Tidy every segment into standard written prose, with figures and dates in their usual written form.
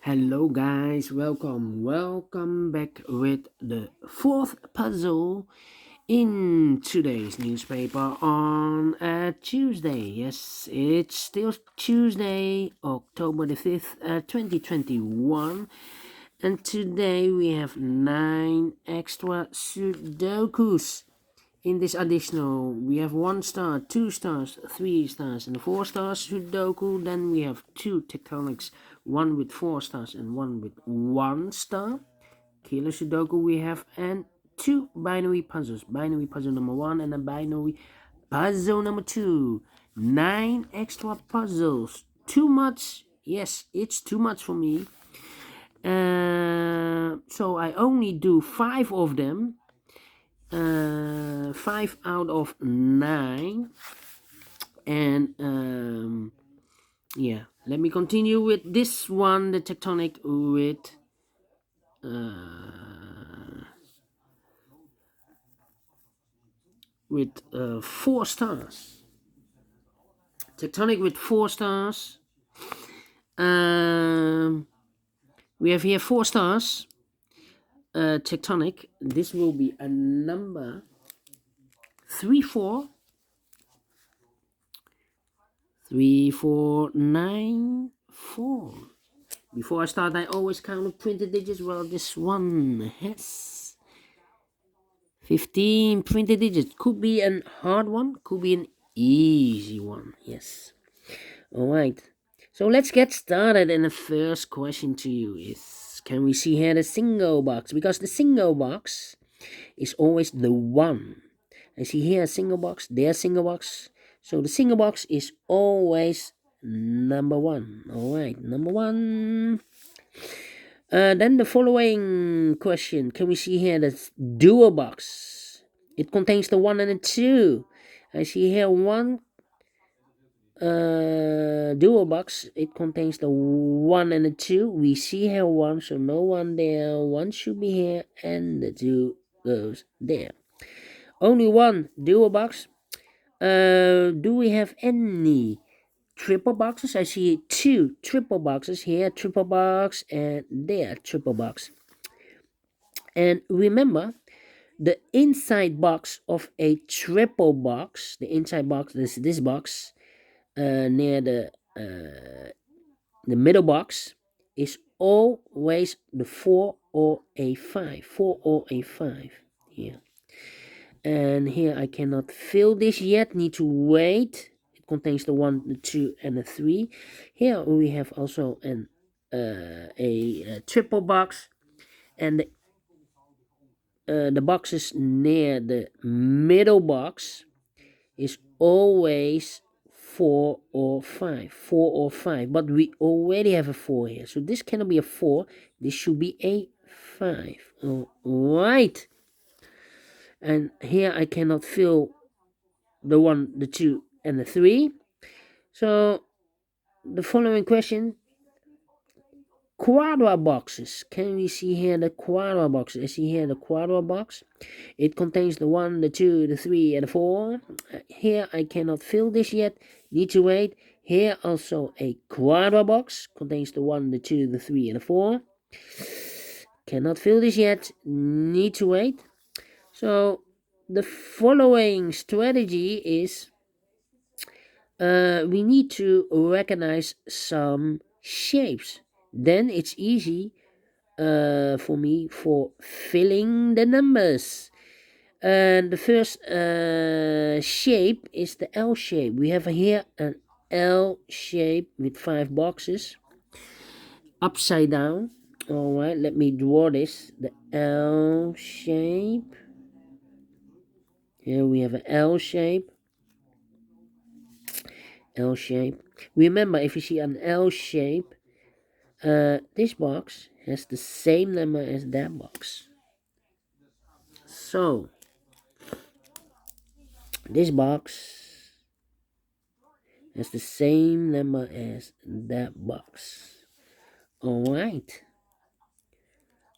Hello guys, welcome back with the fourth puzzle in today's newspaper on Tuesday. Yes, it's still Tuesday, October the 5th, 2021. And today we have 9 extra Sudokus. In this additional, we have 1 star, 2 stars, 3 stars, and 4 stars Sudoku. Then we have 2 Tectonics, 1 with 4 stars and 1 with 1 star. Killer Sudoku we have, and 2 binary puzzles. Binary puzzle number 1 and a binary puzzle number 2. 9 extra puzzles. Too much? Yes, it's too much for me. So I only do 5 of them. 5 out of 9. And yeah, let me continue with this one, the Tectonic with 4 stars. Tectonic with 4 stars. We have here 4 stars. Tectonic, this will be a number 34 3494. Before I start, I always count the printed digits. Well, this one has 15 printed digits. Could be a hard one, could be an easy one. Yes. Alright. So let's get started. And the first question to you is, can we see here the single box? Because the single box is always the one. I see here a single box, there a single box. So the single box is always number 1. Alright, number 1. Then the following question. Can we see here the dual box? It contains the 1 and the 2. I see here 1 dual box. It contains the 1 and the 2. We see here 1, so no 1 there. 1 should be here, and the 2 goes there. Only 1 dual box. Do we have any triple boxes? I see 2 triple boxes here, triple box, and there, triple box. And remember, the inside box of a triple box, the inside box, this box, near the middle box, is always the 4 or a 5. 4 or a 5 here. And here I cannot fill this yet, need to wait. It contains the 1, the 2, and the 3. Here we have also a triple box, and the boxes near the middle box is always 4 or 5. 4 or 5, but we already have a 4 here, so this cannot be a 4. This should be a 5. All right. And here I cannot fill the 1, the 2, and the 3. So the following question, quadra boxes. Can we see here the quadra boxes? I see here the quadra box. It contains the 1, the 2, the 3, and the 4. Here I cannot fill this yet, need to wait. Here also a quadra box, contains the 1, the 2, the 3, and the 4. Cannot fill this yet, need to wait. So the following strategy is, we need to recognize some shapes. Then it's easy for me for filling the numbers. And the first shape is the L shape. We have here an L shape with 5 boxes upside down. Alright, let me draw this. The L shape. Here we have an L shape. L shape. Remember, if you see an L shape, this box has the same number as that box. So this box has the same number as that box. Alright.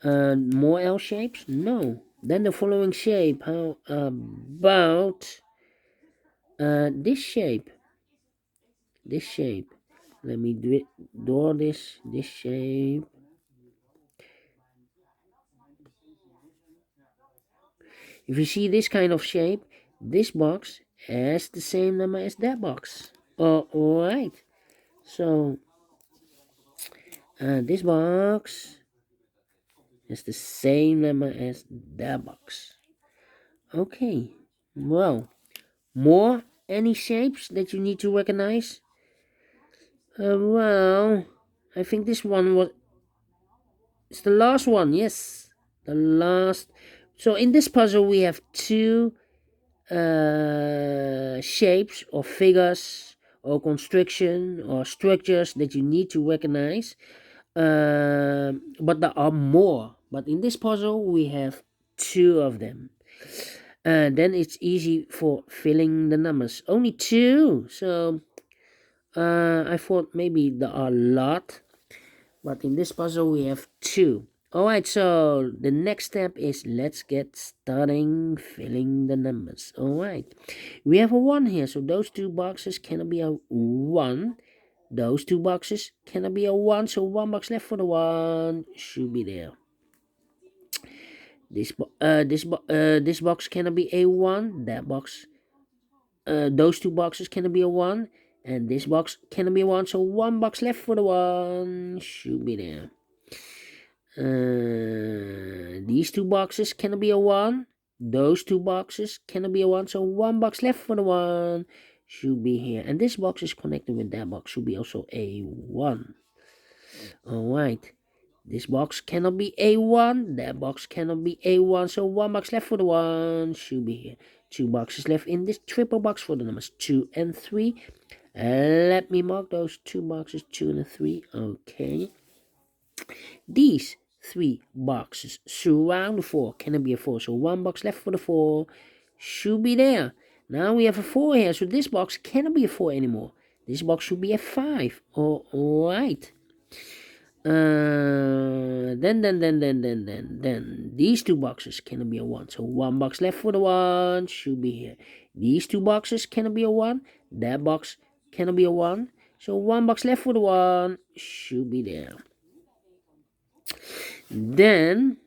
More L shapes? No. Then the following shape. How about this shape? This shape. Let me draw this shape. If you see this kind of shape, this box has the same number as that box. Alright. So this box has the same number as that box. Okay. Well, more any shapes that you need to recognize? Well, I think this one was it's the last one. Yes, the last. So in this puzzle we have two shapes or figures or construction or structures that you need to recognize, but there are more. But in this puzzle we have two of them, and then it's easy for filling the numbers. Only two. So I thought maybe there are a lot, but in this puzzle we have two. Alright, so the next step is let's get starting filling the numbers. Alright, we have a 1 here, so those two boxes cannot be a 1. Those two boxes cannot be a 1, so 1 box left for the 1 should be there. This box cannot be a 1. That box, those two boxes cannot be a 1, and this box cannot be a 1, so 1 box left for the 1 should be there. These two boxes cannot be a 1. Those two boxes cannot be a 1, so 1 box left for the 1 should be here. And this box is connected with that box, should be also a 1. Alright, this box cannot be a 1. That box cannot be a 1, so 1 box left for the 1 should be here. 2 boxes left in this triple box for the numbers 2 and 3. Let me mark those 2 boxes, 2 and 3. Okay. These 3 boxes surround the 4. Can it be a 4? So 1 box left for the 4 should be there. Now we have a 4 here, so this box cannot be a 4 anymore. This box should be a 5. Alright. Then these 2 boxes cannot be a 1. So 1 box left for the 1 should be here. These 2 boxes cannot be a 1. That box cannot be a 1. So 1 box left for the 1 should be there. Then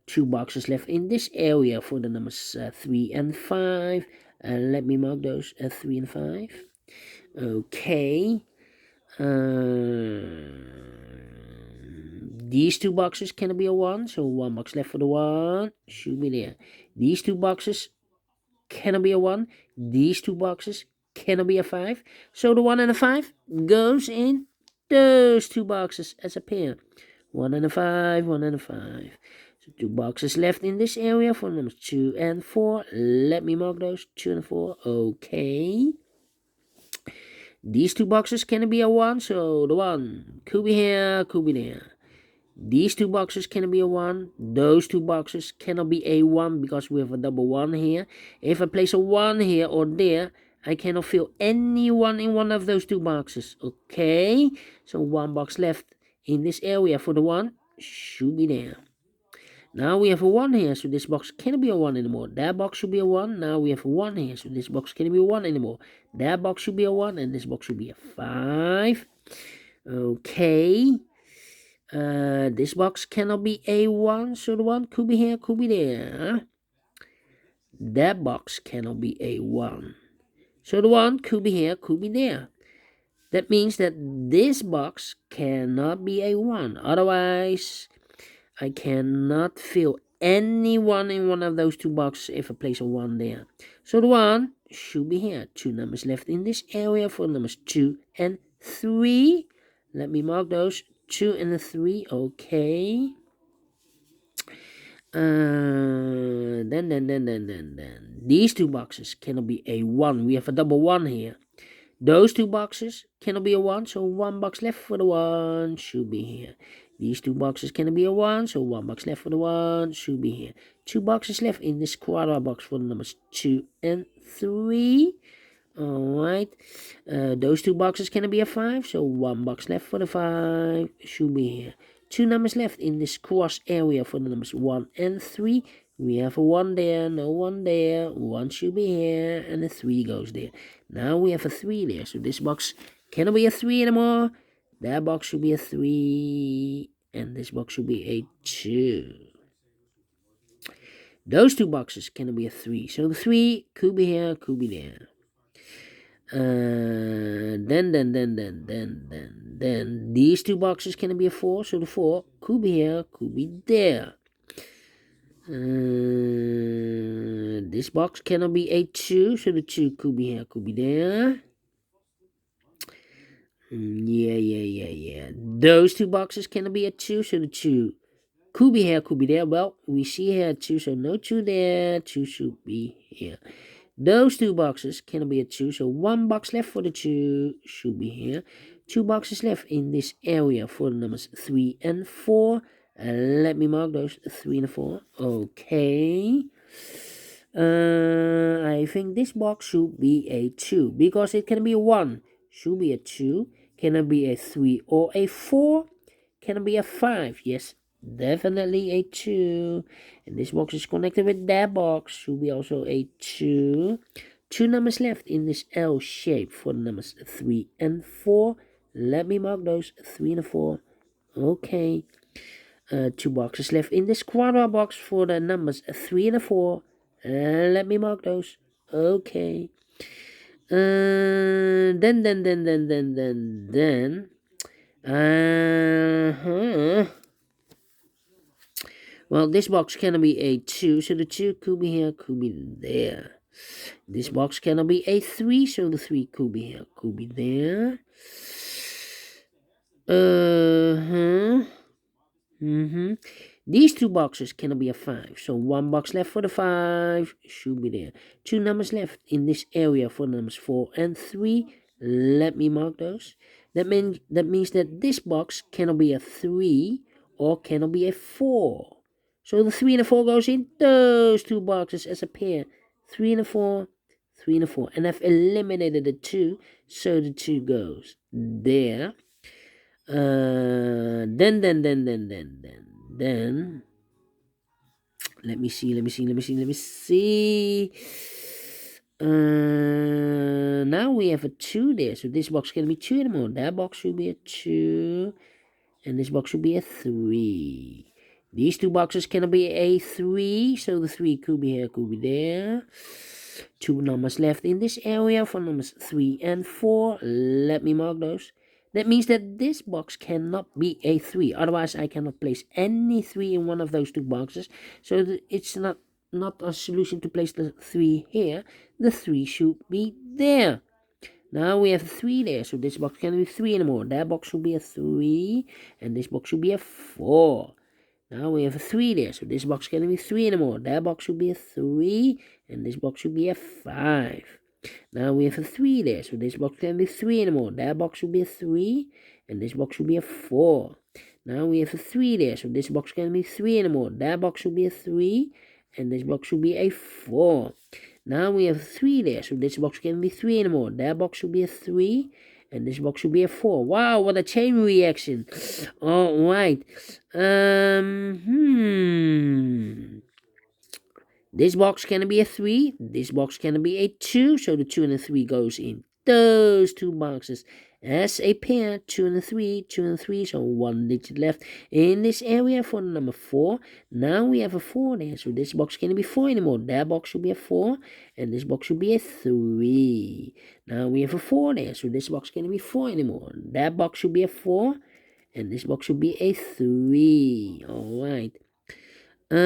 2 boxes left in this area for the numbers 3 and 5. Let me mark those 3 and 5. Okay. These 2 boxes cannot be a 1, so 1 box left for the 1 should be there. These 2 boxes cannot be a 1. These 2 boxes cannot be a 5. So the 1 and a 5 goes in those 2 boxes as a pair. 1 and a 5, 1 and a 5. So 2 boxes left in this area for numbers 2 and 4. Let me mark those 2 and 4. Okay. These 2 boxes cannot be a 1, so the 1 could be here, could be there. These 2 boxes cannot be a 1. Those 2 boxes cannot be a 1 because we have a double 1 here. If I place a 1 here or there, I cannot fill any 1 in one of those 2 boxes. Okay, so 1 box left in this area for the 1 should be there. Now we have a 1 here, so this box cannot be a 1 anymore. That box should be a 1. Now we have a 1 here, so this box cannot be a 1 anymore. That box should be a 1, and this box should be a 5. Okay. This box cannot be a 1, so the 1 could be here, could be there. That box cannot be a 1. So the 1 could be here, could be there. That means that this box cannot be a 1. Otherwise, I cannot fill any 1 in one of those 2 boxes if I place a 1 there. So the 1 should be here. 2 numbers left in this area for numbers 2 and 3. Let me mark those 2 and 3. Okay. Then these 2 boxes cannot be a 1. We have a double 1 here. Those 2 boxes cannot be a 1, so 1 box left for the 1 should be here. These 2 boxes cannot be a 1, so 1 box left for the 1 should be here. 2 boxes left in this quarter box for the numbers 2 and 3. Alright, those 2 boxes cannot be a 5, so 1 box left for the 5 should be here. 2 numbers left in this cross area for the numbers 1 and 3. We have a 1 there, no 1 there, 1 should be here, and a 3 goes there. Now we have a 3 there, so this box cannot be a 3 anymore. That box should be a 3, and this box should be a 2. Those two boxes cannot be a 3, so the 3 could be here, could be there. Then these two boxes can be a 4, so the 4 could be here, could be there. This box cannot be a 2, so the 2 could be here, could be there. Yeah. Those two boxes cannot be a 2, so the 2 could be here, could be there. Well, we see here 2, so no 2 there. 2 should be here. Those two boxes cannot be a 2, so 1 box left for the 2 should be here. 2 boxes left in this area for the numbers 3 and 4. Let me mark those 3 and 4. Okay. I think this box should be a 2 because it can be a 1. Should be a 2. Can it be a 3 or a 4? Can it be a 5? Yes, definitely a 2. And this box is connected with that box. Should be also a 2. 2 numbers left in this L shape for the numbers 3 and 4. Let me mark those 3 and 4. Okay. 2 boxes left in this quadra box for the numbers 3 and 4. Let me mark those. Okay. Then. Well, this box cannot be a 2, so the 2 could be here, could be there. This box cannot be a 3, so the 3 could be here, could be there. These two boxes cannot be a 5, so 1 box left for the 5 should be there. 2 numbers left in this area for numbers 4 and 3. Let me mark those. That means that this box cannot be a 3 or cannot be a 4. So the 3 and the 4 goes in those two boxes as a pair. 3 and a 4, 3 and a 4. And I've eliminated the 2, so the 2 goes there. Then let me see. Now we have a 2 there, so this box can be 2 anymore. That box should be a 2, and this box should be a 3. These two boxes cannot be a 3, so the 3 could be here, could be there. 2 numbers left in this area for numbers 3 and 4. Let me mark those. That means that this box cannot be a 3. Otherwise, I cannot place any 3 in one of those two boxes. So it's not a solution to place the 3 here. The 3 should be there. Now we have 3 there. So this box cannot be 3 anymore. That box should be a 3. And this box should be a 4. Now we have a 3 there. So this box cannot be 3 anymore. That box should be a 3. And this box should be a 5. Now we have a 3 there, so this box can be 3 anymore. That box should be a 3, and this box should be a 4. Now we have a 3 there, so this box can be 3 anymore. That box should be a 3, and this box should be a 4. Now we have a 3 there, so this box can be 3 anymore. That box should be a 3, and this box should be a 4. Wow, what a chain reaction. Alright. This box can be a 3. This box can be a 2. So the 2 and the 3 goes in those two boxes as a pair. 2 and a 3. 2 and 3. So 1 digit left in this area for the number 4. Now we have a 4 there. So this box can't be 4 anymore. That box should be a 4. And this box should be a 3. Now we have a 4 there. So this box can't be 4 anymore. That box should be a 4. And this box should be a 3. Alright. 2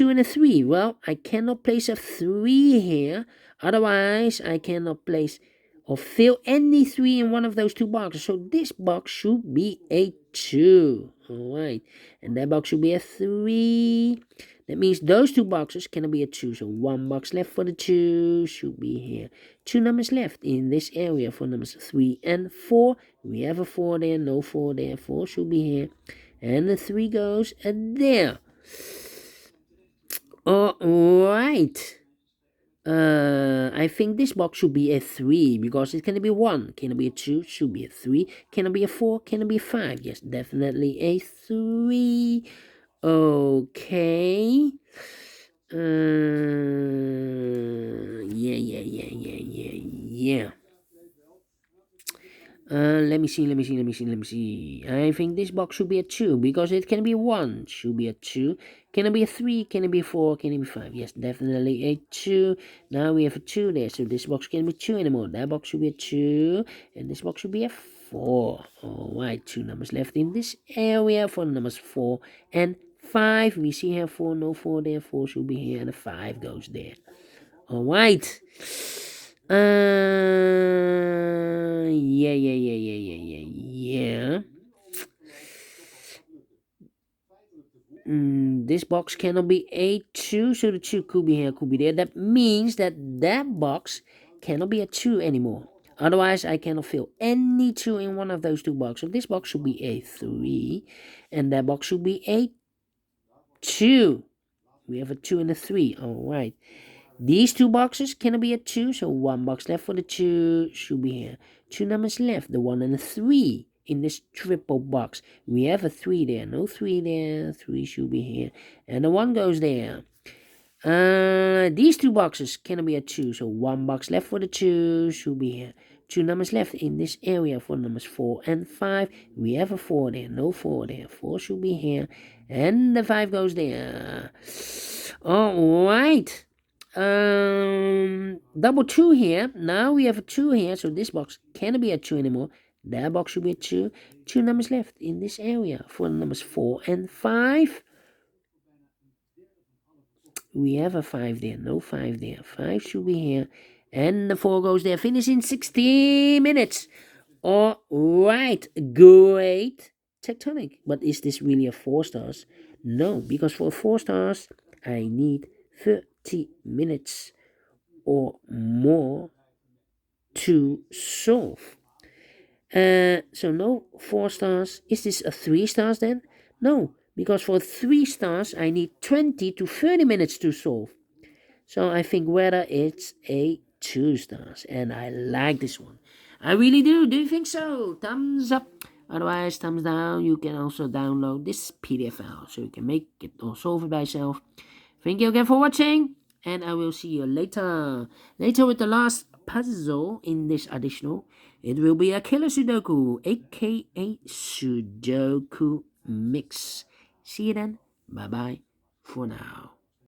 and a 3. Well, I cannot place a 3 here. Otherwise, I cannot place or fill any 3 in one of those two boxes. So this box should be a 2. Alright. And that box should be a 3. That means those two boxes cannot be a 2. So 1 box left for the 2 should be here. 2 numbers left in this area for numbers 3 and 4. We have a 4 there, no 4 there. 4 should be here. And the 3 goes there. Alright. I think this box should be a 3 because it can be 1. Can it be a 2? Should be a 3. Can it be a 4? Can it be a 5? Yes, definitely a 3. Okay. Yeah. Let me see. I think this box should be a 2 because it can be 1. Should be a 2. Can it be a 3? Can it be a 4? Can it be 5? Yes, definitely a 2. Now we have a 2 there, so this box can't be 2 anymore. That box should be a 2, and this box should be a 4. Alright, 2 numbers left in this area for numbers 4 and 5. We see here 4, no 4 there. 4 should be here, and a 5 goes there. Alright. Yeah. This box cannot be a 2, so the 2 could be here, could be there. That means that that box cannot be a 2 anymore. Otherwise, I cannot fill any 2 in one of those two boxes. So this box should be a 3, and that box should be a 2. We have a 2 and a 3. Alright. These two boxes cannot be a 2, so one box left for the 2 should be here. 2 numbers left, the 1 and the 3 in this triple box. We have a 3 there, no 3 there, 3 should be here, and the 1 goes there. These two boxes cannot be a 2, so one box left for the 2 should be here. 2 numbers left in this area for numbers 4 and 5. We have a 4 there, no 4 there, 4 should be here, and the 5 goes there. Alright. Double 2 here. Now we have a 2 here, so this box cannot be a 2 anymore. That box should be a 2. 2 numbers left in this area for numbers 4 and 5. We have a 5 there, no 5 there. 5 should be here, and the 4 goes there. Finish in 60 minutes. Alright, great Tectonic. But is this really a 4 stars? No, because for 4 stars, I need 30 minutes or more to solve. So no 4 stars. Is this a 3 stars then? No, because for 3 stars I need 20 to 30 minutes to solve. So I think whether it's a 2 stars, and I like this one. I really do. Do you think so? Thumbs up. Otherwise, thumbs down. You can also download this PDF file so you can make it or solve it by yourself. Thank you again for watching, and I will see you later. Later with the last puzzle in this additional. It will be a killer Sudoku, a.k.a. Sudoku mix. See you then. Bye bye for now.